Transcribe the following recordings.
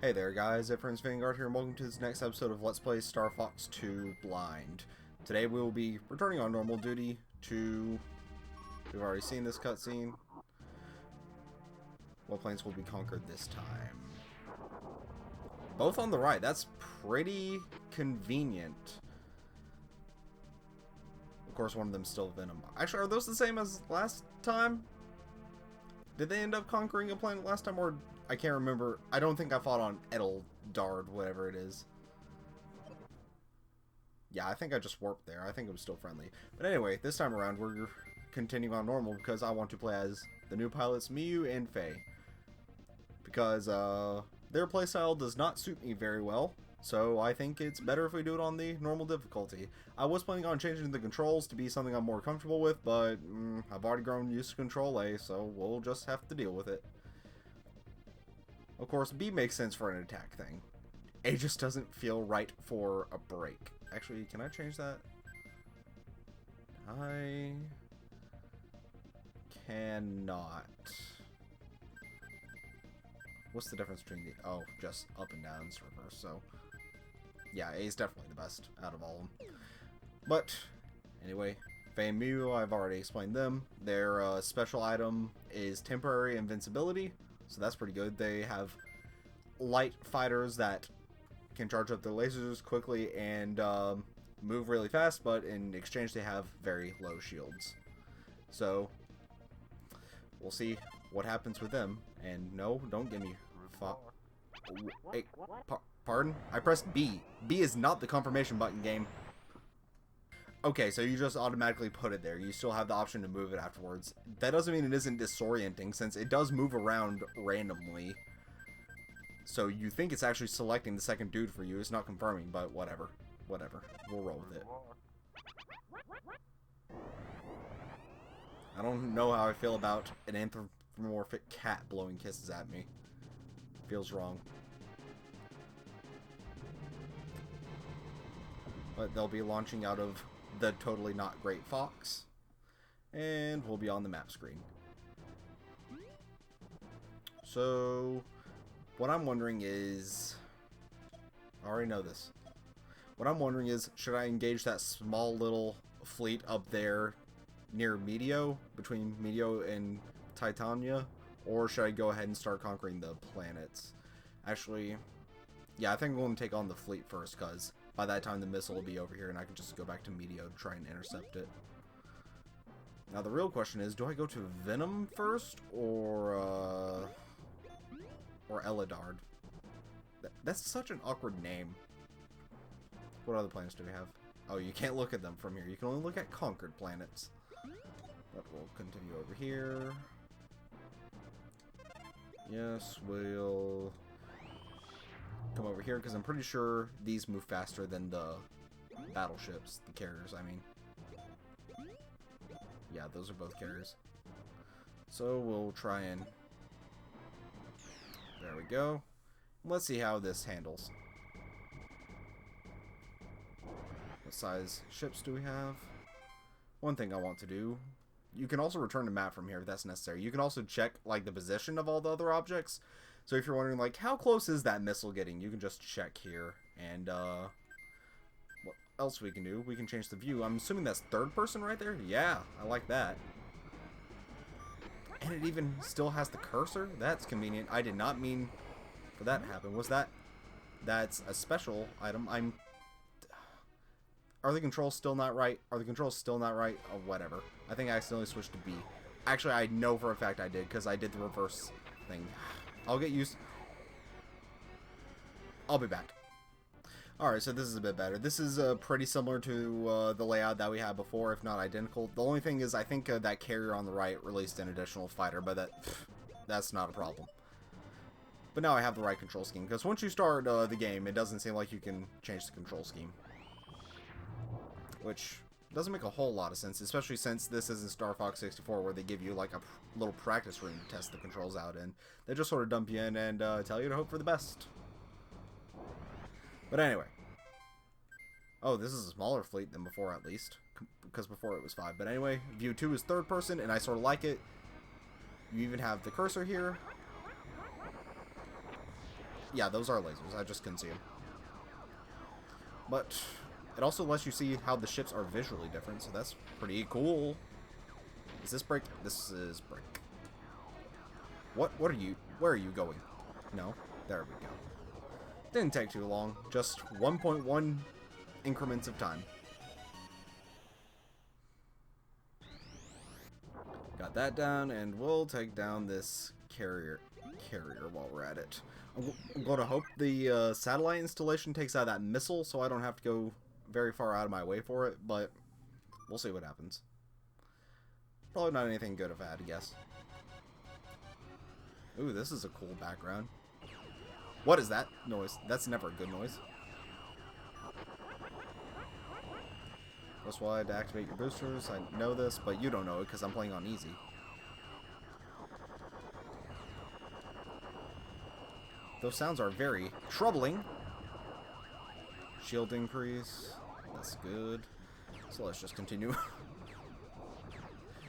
Hey there guys, Ephraim's Vanguard here and welcome to this next episode of Let's Play Star Fox 2 Blind. Today we will be returning on normal duty to... We've already seen this cutscene. What planes will be conquered this time? Both on the right, that's pretty convenient. Of course one of them's still Venom. Actually, are those the same as last time? Did they end up conquering a planet last time, or... I can't remember. I don't think I fought on Edeldard, whatever it is. Yeah, I think I just warped there. I think it was still friendly. But anyway, this time around, we're continuing on normal because I want to play as the new pilots, Miyu and Faye. Because their playstyle does not suit me very well. So I think it's better if we do it on the normal difficulty. I was planning on changing the controls to be something I'm more comfortable with, but I've already grown used to Control A, so we'll just have to deal with it. Of course, B makes sense for an attack thing. A just doesn't feel right for a break. Actually, can I change that? I cannot. What's the difference between the... Oh, just up and down is reverse, so... Yeah, A is definitely the best out of all of them. But, anyway, Faye and Miyu, I've already explained them. Their special item is temporary invincibility. So that's pretty good. They have light fighters that can charge up their lasers quickly and move really fast, but in exchange they have very low shields. So we'll see what happens with them. And no, don't give me... Hey, pardon? I pressed B. B is not the confirmation button, game. Okay, so you just automatically put it there. You still have the option to move it afterwards. That doesn't mean it isn't disorienting, since it does move around randomly. So you think it's actually selecting the second dude for you. It's not confirming, but whatever. Whatever. We'll roll with it. I don't know how I feel about an anthropomorphic cat blowing kisses at me. Feels wrong. But they'll be launching out of the totally not great Fox, and we'll be on the map screen. So what I'm wondering is, I already know this, what I'm wondering is, should I engage that small little fleet up there near Medio, between Medio and Titania, or should I go ahead and start conquering the planets? Actually, yeah, I think I'm going to take on the fleet first, because by that time the missile will be over here and I can just go back to Medio to try and intercept it. Now the real question is, do I go to Venom first or Edeldard? That's such an awkward name. What other planets do we have? Oh, you can't look at them from here. You can only look at conquered planets. But we'll continue over here. Yes, we'll come over here because I'm pretty sure these move faster than the battleships, the carriers, I mean. Yeah, those are both carriers. So we'll try and... There we go. Let's see how this handles. What size ships do we have? One thing I want to do... You can also return the map from here if that's necessary. You can also check, like, the position of all the other objects. So if you're wondering, like, how close is that missile getting, you can just check here. And, what else we can do? We can change the view. I'm assuming that's third person right there? Yeah, I like that. And it even still has the cursor? That's convenient. I did not mean for that to happen. Was that... That's a special item. Are the controls still not right? Are the controls still not right? Oh, whatever. I think I accidentally switched to B. Actually, I know for a fact I did, because I did the reverse thing. I'll get used... I'll be back. Alright, so this is a bit better. This is pretty similar to the layout that we had before, if not identical. The only thing is, I think that carrier on the right released an additional fighter, but that's not a problem. But now I have the right control scheme, because once you start the game, it doesn't seem like you can change the control scheme. Which doesn't make a whole lot of sense, especially since this isn't Star Fox 64 where they give you like a little practice room to test the controls out in. They just sort of dump you in and tell you to hope for the best. But anyway. Oh, this is a smaller fleet than before at least, because before it was 5. But anyway, view 2 is third person and I sort of like it. You even have the cursor here. Yeah, those are lasers. I just couldn't see them. But it also lets you see how the ships are visually different, so that's pretty cool. Is this break? This is break. What are you? Where are you going? No. There we go. Didn't take too long. Just 1.1 increments of time. Got that down, and we'll take down this carrier while we're at it. I'm going to hope the satellite installation takes out that missile, so I don't have to go very far out of my way for it, but we'll see what happens. Probably not anything good if I had to guess. Ooh, this is a cool background. What is that noise? That's never a good noise. That's why to activate your boosters. I know this, but you don't know it because I'm playing on easy. Those sounds are very troubling. Shield increase. That's good. So let's just continue.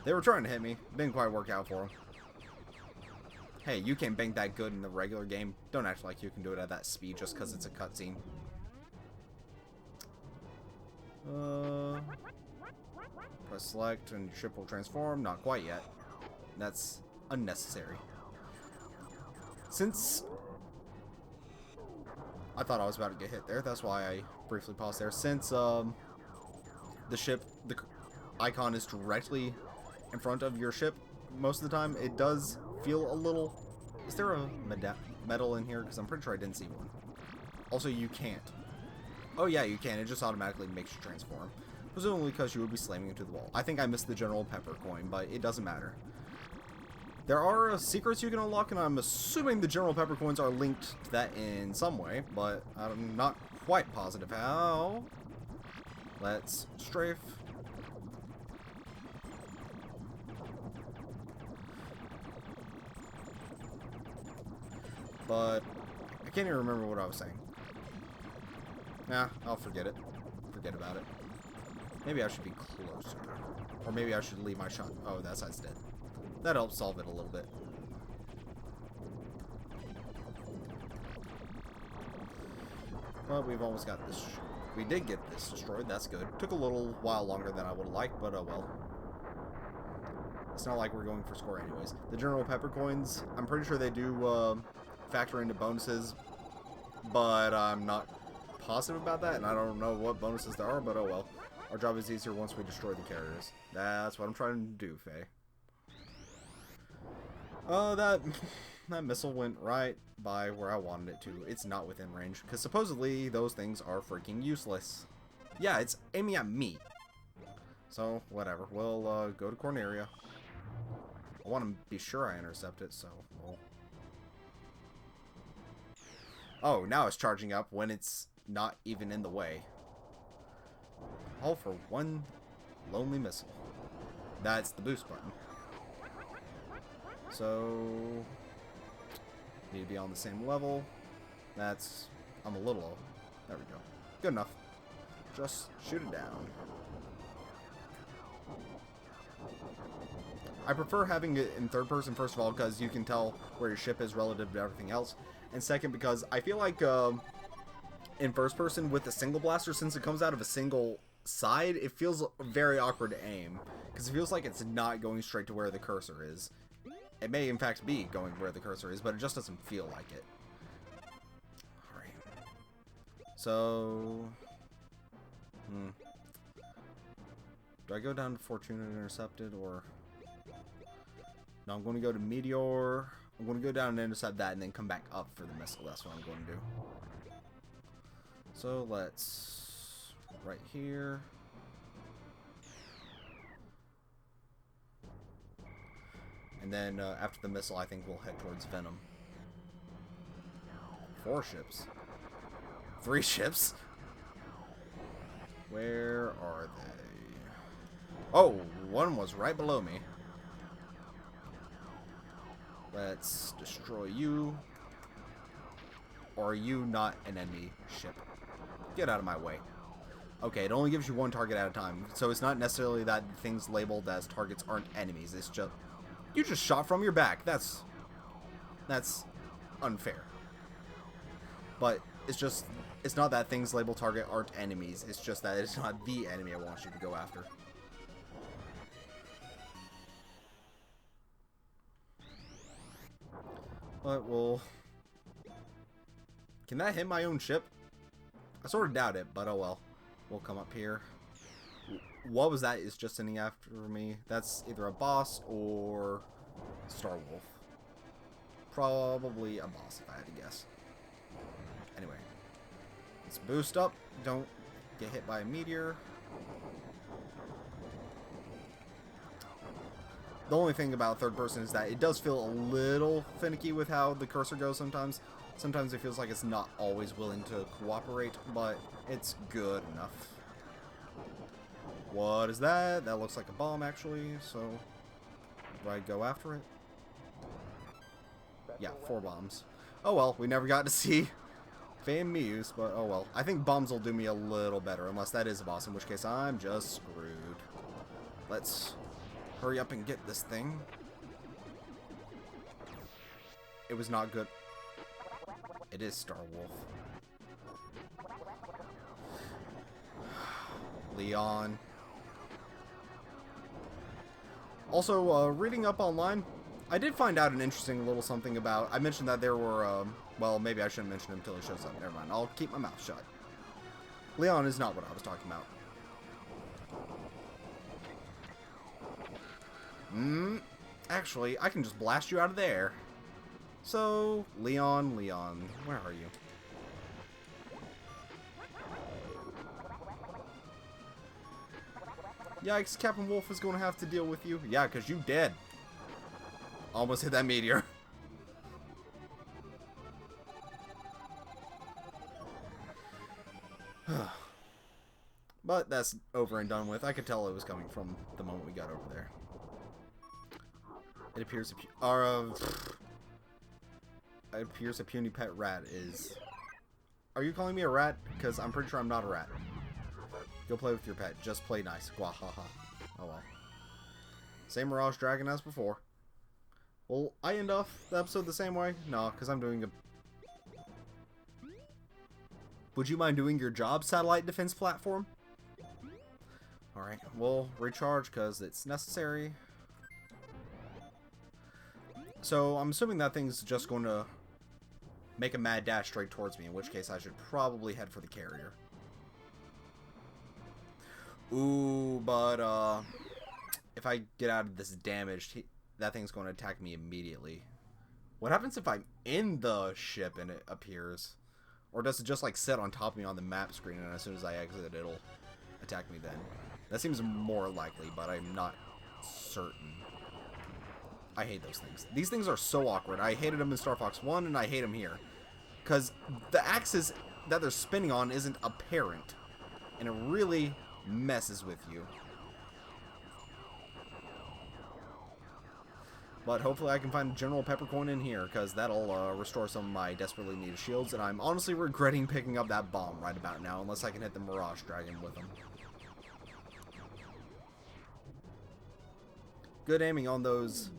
They were trying to hit me. Didn't quite work out for them. Hey, you can't bank that good in the regular game. Don't act like you can do it at that speed just because it's a cutscene. Press select and your ship will transform. Not quite yet. That's unnecessary. Since I thought I was about to get hit there, that's why I briefly paused there. Since the icon is directly in front of your ship most of the time, it does feel a little... Is there a medal in here? Because I'm pretty sure I didn't see one. Also, you can't. Oh yeah, you can. It just automatically makes you transform. Presumably because you would be slamming into the wall. I think I missed the General Pepper coin, but it doesn't matter. There are secrets you can unlock, and I'm assuming the General Pepper coins are linked to that in some way, but I'm not quite positive how. Let's strafe. But I can't even remember what I was saying. Nah, I'll forget it. Forget about it. Maybe I should be closer. Or maybe I should leave my shot. Oh, that side's dead. That helps solve it a little bit. Well, we've almost got this. We did get this destroyed. That's good. Took a little while longer than I would have liked, but oh well. It's not like we're going for score anyways. The General Pepper coins, I'm pretty sure they do factor into bonuses, but I'm not positive about that, and I don't know what bonuses there are, but oh well. Our job is easier once we destroy the carriers. That's what I'm trying to do, Faye. That missile went right by where I wanted it to. It's not within range, because supposedly those things are freaking useless. Yeah, it's aiming at me. So, whatever. We'll go to Corneria. I want to be sure I intercept it, so we'll... Oh, now it's charging up when it's not even in the way. All for one lonely missile. That's the boost button. So, need to be on the same level. That's... I'm a little low. There we go. Good enough. Just shoot it down. I prefer having it in third person, first of all, because you can tell where your ship is relative to everything else. And second, because I feel like in first person with a single blaster, since it comes out of a single side, it feels very awkward to aim. Because it feels like it's not going straight to where the cursor is. It may, in fact, be going where the cursor is, but it just doesn't feel like it. Alright. So... Do I go down to Fortuna and intercept it, or... No, I'm going to go to Meteor. I'm going to go down and intercept that and then come back up for the missile. That's what I'm going to do. So let's... Right here. And then after the missile, I think we'll head towards Venom. 4 ships. 3 ships? Where are they? Oh, one was right below me. Let's destroy you. Or are you not an enemy ship? Get out of my way. Okay, it only gives you one target at a time. So it's not necessarily that things labeled as targets aren't enemies. It's just... You just shot from your back. That's unfair. but it's not that things labeled target aren't enemies. It's just that it's not the enemy I want you to go after. But we'll... Can that hit my own ship? I sort of doubt it, but oh well. We'll come up here. What was that? Is just sending after me? That's either a boss or Star Wolf. Probably a boss if I had to guess. Anyway. Let's boost up. Don't get hit by a meteor. The only thing about third person is that it does feel a little finicky with how the cursor goes sometimes. Sometimes it feels like it's not always willing to cooperate, but it's good enough. What is that? That looks like a bomb, actually, so do I go after it? Yeah, 4 bombs. Oh well, we never got to see Faye and Miyu's, but oh well. I think bombs will do me a little better, unless that is a boss, in which case I'm just screwed. Let's hurry up and get this thing. It was not good. It is Star Wolf. Leon. Also, reading up online, I did find out an interesting little something about... I mentioned that there were, well, maybe I shouldn't mention him until he shows up. Never mind. I'll keep my mouth shut. Leon is not what I was talking about. Actually, I can just blast you out of there. So, Leon, where are you? Yikes, Captain Wolf is going to have to deal with you. Yeah, because you dead. Almost hit that meteor. But that's over and done with. I could tell it was coming from the moment we got over there. It appears a puny pet rat is... Are you calling me a rat? Because I'm pretty sure I'm not a rat. Go play with your pet. Just play nice. Gwahaha. Oh well. Same Mirage Dragon as before. Will I end off the episode the same way? No, because I'm doing a... Would you mind doing your job, satellite defense platform? Alright, we'll recharge because it's necessary. So, I'm assuming that thing's just going to make a mad dash straight towards me, in which case I should probably head for the carrier. Ooh, but, if I get out of this damaged, that thing's going to attack me immediately. What happens if I'm in the ship and it appears? Or does it just, like, sit on top of me on the map screen, and as soon as I exit, it'll attack me then? That seems more likely, but I'm not certain. I hate those things. These things are so awkward. I hated them in Star Fox 1, and I hate them here. Because the axis that they're spinning on isn't apparent. And it really messes with you. But hopefully I can find a General Peppercoin in here, because that'll restore some of my desperately needed shields. And I'm honestly regretting picking up that bomb right about now, unless I can hit the Mirage Dragon with them. Good aiming on those...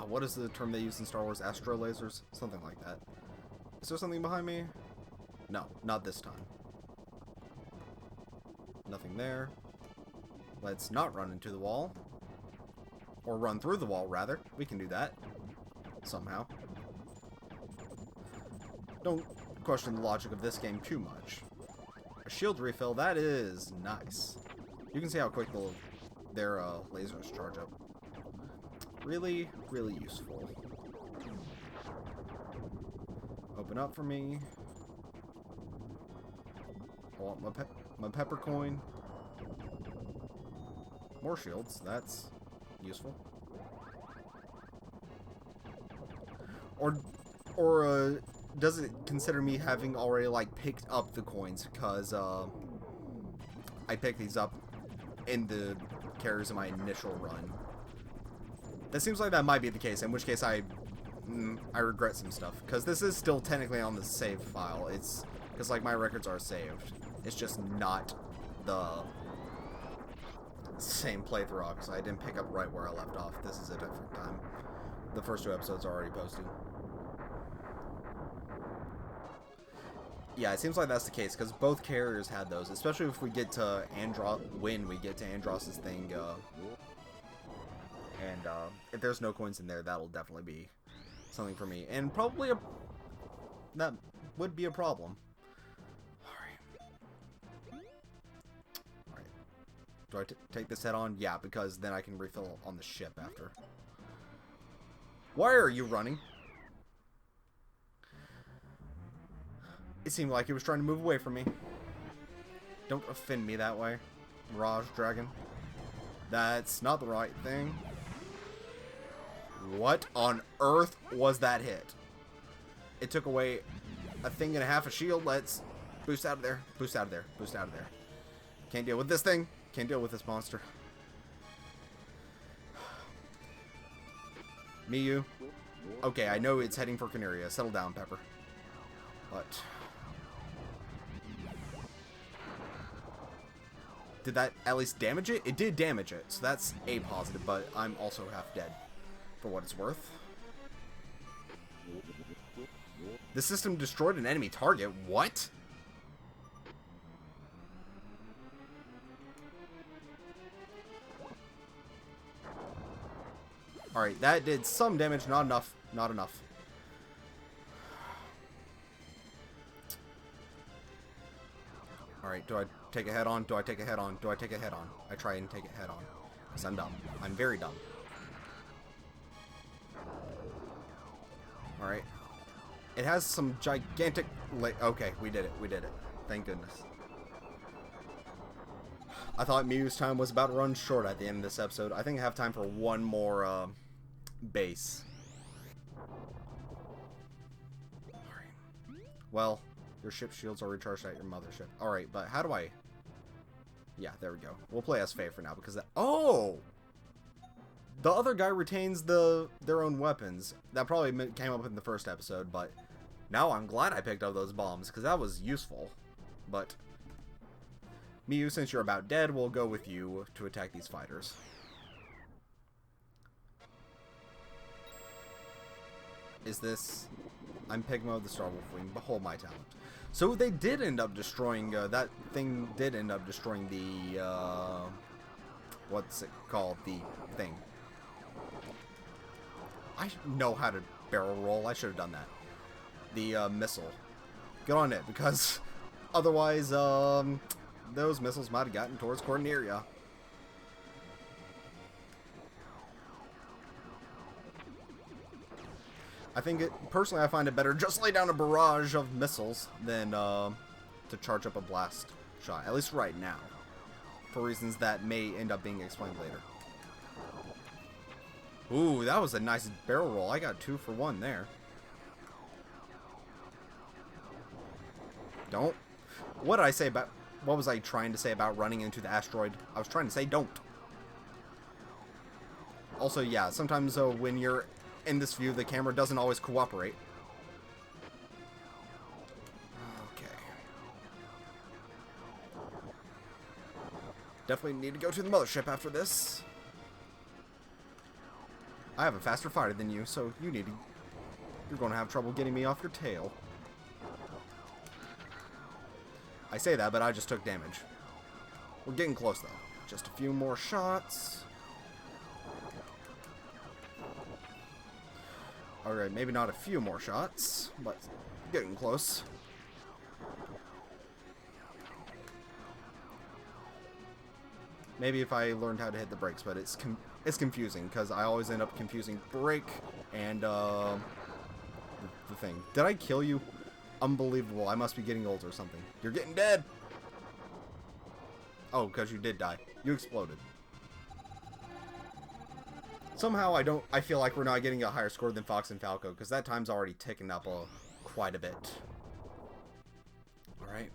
what is the term they use in Star Wars? Astro lasers? Something like that. Is there something behind me? No, not this time. Nothing there. Let's not run into the wall. Or run through the wall, rather. We can do that. Somehow. Don't question the logic of this game too much. A shield refill, that is nice. You can see how quick their lasers charge up. Really, really useful. Open up for me. I want my Peppercoin. More shields, that's useful. Or does it consider me having already, like, picked up the coins? Because, I picked these up in the carriers in my initial run. That seems like that might be the case, in which case I regret some stuff. Because this is still technically on the save file. It's, because, like, my records are saved. It's just not the same playthrough, because I didn't pick up right where I left off. This is a different time. The first 2 episodes are already posted. Yeah, it seems like that's the case, because both carriers had those, especially if we get to when we get to Andross's thing, if there's no coins in there, that'll definitely be something for me, and probably that would be a problem. Alright. Do I take this head on? Yeah, because then I can refill on the ship after. Why are you running? It seemed like he was trying to move away from me. Don't offend me that way, Mirage Dragon. That's not the right thing. What on earth was that hit? It took away a thing and a half of shield. Let's boost out of there. Boost out of there. Boost out of there. Can't deal with this thing. Can't deal with this monster. Miyu. Okay, I know it's heading for Canaria. Settle down, Pepper. But... did that at least damage it? It did damage it, so that's a positive, but I'm also half dead, for what it's worth. The system destroyed an enemy target. What? Alright, that did some damage, not enough. Not enough. Alright, do I take a head on? Do I take a head on? Do I take a head on? I try and take it head on. Because I'm dumb. I'm very dumb. Alright. It has some gigantic... okay, we did it. We did it. Thank goodness. I thought Miyu's time was about to run short at the end of this episode. I think I have time for one more base. Alright. Well, your ship shields are recharged at your mothership. Alright, but how do I... yeah, there we go. We'll play as Faye for now because that... oh! The other guy retains their own weapons. That probably came up in the first episode, but now I'm glad I picked up those bombs because that was useful. But Miyu, since you're about dead, we'll go with you to attack these fighters. Is this... I'm Pigmo, the Star Wolf Wing. Behold my talent. So they did end up destroying... that thing did end up destroying the... what's it called? The thing. I know how to barrel roll. I should have done that. The missile. Good on it, because otherwise, those missiles might have gotten towards Corneria. I think personally, I find it better just lay down a barrage of missiles than to charge up a blast shot. At least right now, for reasons that may end up being explained later. Ooh, that was a nice barrel roll. I got 2 for 1 there. Don't. What did I say about... what was I trying to say about running into the asteroid? I was trying to say don't. Also, yeah, sometimes when you're in this view, the camera doesn't always cooperate. Okay. Definitely need to go to the mothership after this. I have a faster fighter than you, so you're going to have trouble getting me off your tail. I say that, but I just took damage. We're getting close, though. Just a few more shots. Alright, maybe not a few more shots, but getting close. Maybe if I learned how to hit the brakes, but it's confusing, because I always end up confusing brake and the thing. Did I kill you? Unbelievable. I must be getting old or something. You're getting dead! Oh, because you did die. You exploded. Somehow I feel like we're not getting a higher score than Fox and Falco, because that time's already ticking up quite a bit. Alright.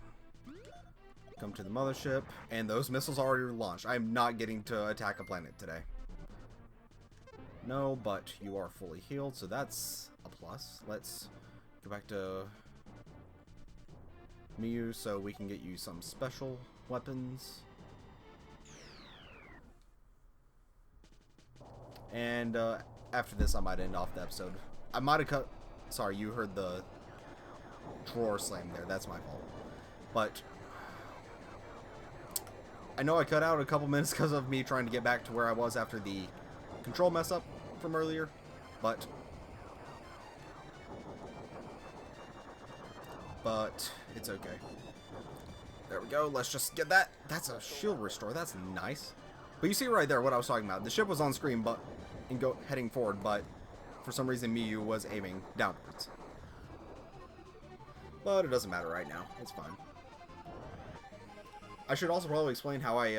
Come to the mothership, and those missiles already launched. I'm not getting to attack a planet today. No, but you are fully healed, so that's a plus. Let's go back to Miyu so we can get you some special weapons. And after this, I might end off the episode. I might have cut... sorry, you heard the drawer slammed there. That's my fault. But I know I cut out a couple minutes because of me trying to get back to where I was after the control mess up from earlier. But it's okay. There we go. Let's just get that. That's a shield restore. That's nice. But you see right there what I was talking about. The ship was on screen, but heading forward, but for some reason Miyu was aiming downwards. But it doesn't matter right now. It's fine. I should also probably explain how I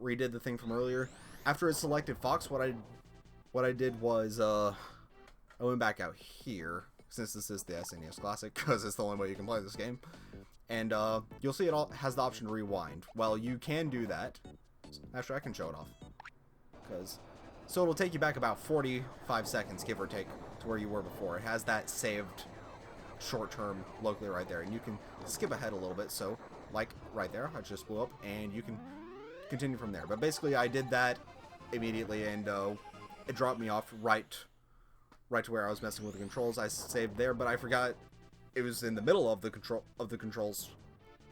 redid the thing from earlier. After it selected Fox, what I did was I went back out here, since this is the SNES Classic, because it's the only way you can play this game. And you'll see it all has the option to rewind. Well, you can do that. Actually, I can show it off. So it'll take you back about 45 seconds, give or take, to where you were before. It has that saved short-term locally right there. And you can skip ahead a little bit. So, like right there, I just blew up. And you can continue from there. But basically, I did that immediately. And it dropped me off right to where I was messing with the controls. I saved there, but I forgot it was in the middle of the controls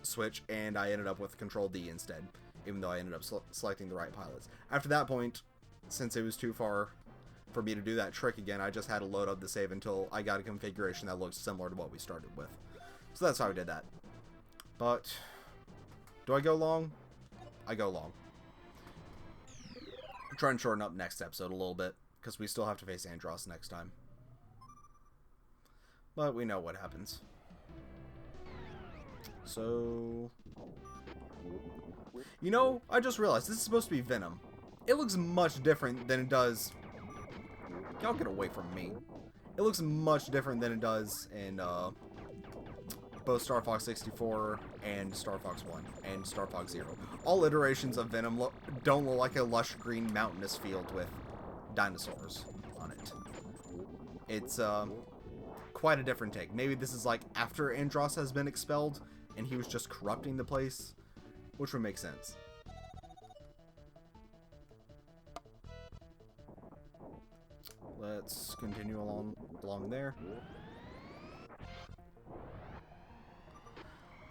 switch, and I ended up with Control D instead, even though I ended up selecting the right pilots. After that point, since it was too far for me to do that trick again, I just had to load up the save until I got a configuration that looked similar to what we started with. So that's how I did that. But do I go long? I go long. I'm trying to shorten up next episode a little bit, because we still have to face Andros next time. But we know what happens. So, you know, I just realized this is supposed to be Venom. It looks much different than it does. Y'all get away from me. It looks much different than it does in both Star Fox 64 and Star Fox 1 and Star Fox 0. All iterations of Venom don't look like a lush green mountainous field with dinosaurs on it. It's quite a different take. Maybe this is like after Andros has been expelled and he was just corrupting the place, which would make sense. Let's continue along there.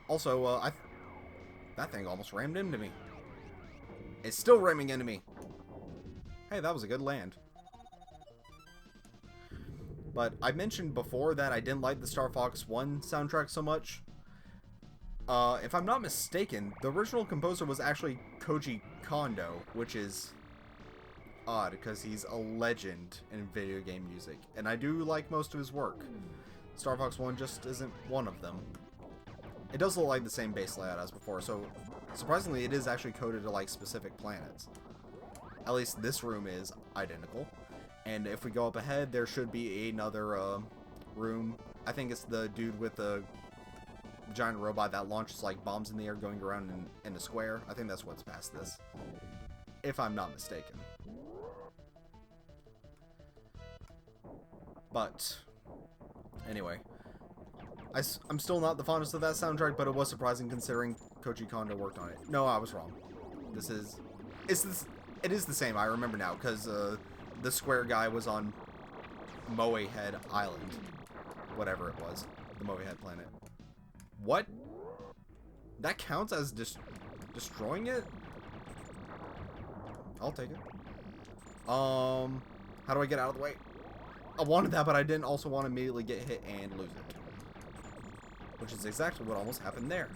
Also, that thing almost rammed into me. It's still ramming into me. Hey, that was a good land. But I mentioned before that I didn't like the Star Fox 1 soundtrack so much. If I'm not mistaken, the original composer was actually Koji Kondo, which is odd because he's a legend in video game music. And I do like most of his work. Star Fox 1 just isn't one of them. It does look like the same base layout as before, so surprisingly it is actually coded to like specific planets. At least this room is identical. And if we go up ahead, there should be another room. I think it's the dude with the giant robot that launches like bombs in the air going around in a square. I think that's what's past this, if I'm not mistaken. But anyway, I'm still not the fondest of that soundtrack, but it was surprising considering Koji Kondo worked on it. No, I was wrong. It is the same. I remember now because the square guy was on Moe Head Island, whatever it was, the Moe Head planet. What? That counts as destroying it? I'll take it. How do I get out of the way? I wanted that, but I didn't also want to immediately get hit and lose it. Which is exactly what almost happened there.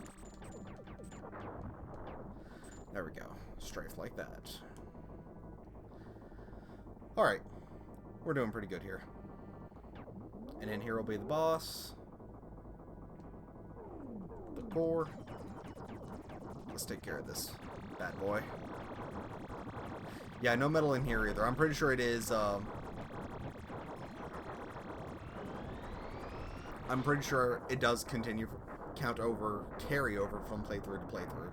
There we go. Strafe like that. Alright. We're doing pretty good here. And then here will be the boss. The core. Let's take care of this bad boy. Yeah, no metal in here either. I'm pretty sure it is, I'm pretty sure it does carry over from playthrough to playthrough.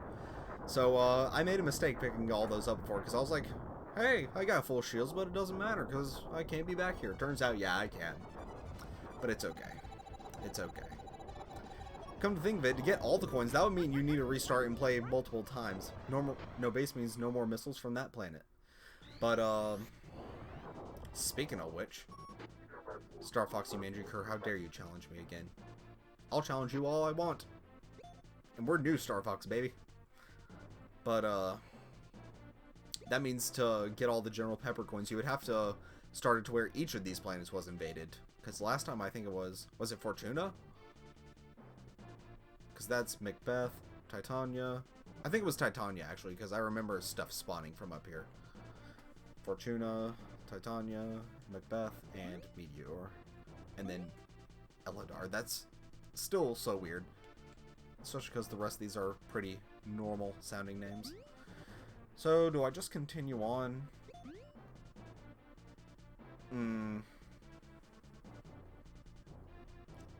So, I made a mistake picking all those up before, because I was like, hey, I got full shields, but it doesn't matter, because I can't be back here. Turns out, yeah, I can. But it's okay. It's okay. Come to think of it, to get all the coins, that would mean you need to restart and play multiple times. No base means no more missiles from that planet. But, speaking of which, Star Fox, you mangy cur, how dare you challenge me again? I'll challenge you all I want. And we're new Star Fox, baby. But, that means to get all the General Pepper coins, you would have to start it to where each of these planets was invaded. Because last time I think it was it Fortuna? Because that's Macbeth, Titania. I think it was Titania, actually, because I remember stuff spawning from up here. Fortuna, Titania, Macbeth, and Meteor. And then Eladar. That's still so weird. Especially because the rest of these are pretty normal sounding names. So, do I just continue on?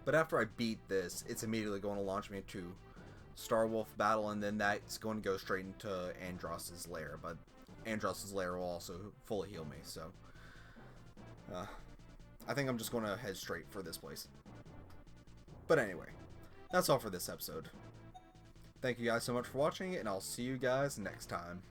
But after I beat this, it's immediately going to launch me into Star Wolf battle, and then that's going to go straight into Andross's lair. But Andross's lair will also fully heal me, so I think I'm just going to head straight for this place. But anyway, that's all for this episode. Thank you guys so much for watching, and I'll see you guys next time.